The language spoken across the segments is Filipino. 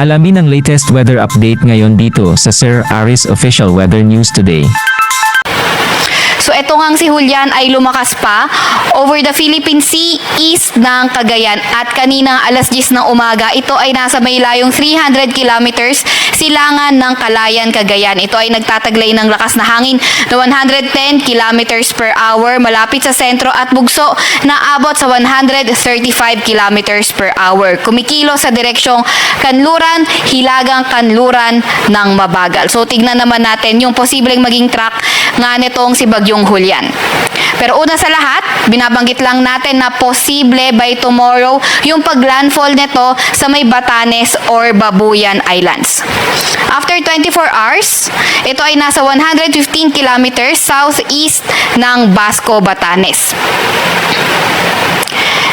Alamin ang latest weather update ngayon dito sa Sir Aris Official Weather News Today. So ito ngang si Julian ay lumakas pa over the Philippine Sea east ng Cagayan at kanina alas 10 ng umaga ito ay nasa may layong 300 kilometers silangan ng Calayan, Cagayan. Ito ay nagtataglay ng lakas na hangin na 110 kilometers per hour malapit sa sentro at bugso na abot sa 135 kilometers per hour. Kumikilo sa direksyong kanluran, hilagang kanluran ng mabagal. So tignan naman natin yung posibleng maging track nga nitong si Bagyong Julian. Pero una sa lahat, binabanggit lang natin na posible by tomorrow yung paglandfall nito sa may Batanes or Babuyan Islands. After 24 hours, ito ay nasa 115 kilometers southeast ng Basco, Batanes.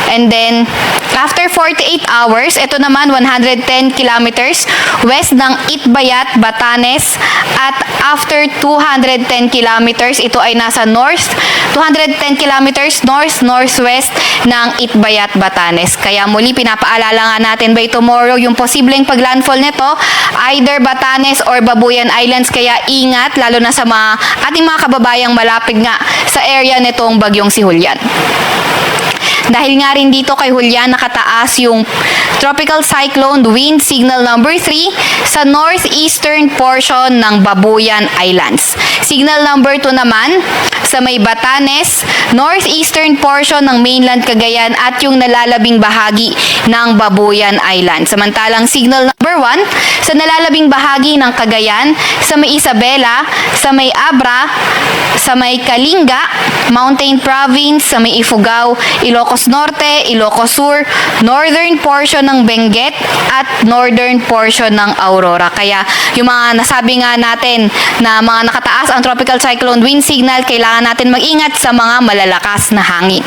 And then, after 48 hours, ito naman 110 kilometers west ng Itbayat, Batanes. At after 210 kilometers, ito ay nasa 210 kilometers north-northwest ng Itbayat, Batanes. Kaya muli, pinapaalala nga natin by tomorrow yung posibleng paglandfall nito, either Batanes or Babuyan Islands. Kaya ingat, lalo na sa ating mga kababayang malapit nga sa area nitong Bagyong si Julian. Dahil nga rin dito kay Julian nakataas yung tropical cyclone wind signal number 3 sa northeastern portion ng Babuyan Islands. Signal number 2 naman sa may Batanes, northeastern portion ng mainland Cagayan at yung nalalabing bahagi ng Babuyan Islands. Samantalang signal number 1 sa nalalabing bahagi ng Cagayan, sa may Isabela, sa may Abra, sa may Kalinga, Mountain Province, sa may Ifugao, Ilocos Norte, Ilocos Sur, northern portion ng Benguet at northern portion ng Aurora. Kaya yung mga nasabi nga natin na mga nakataas ang tropical cyclone wind signal, kailangan natin mag-ingat sa mga malalakas na hangin.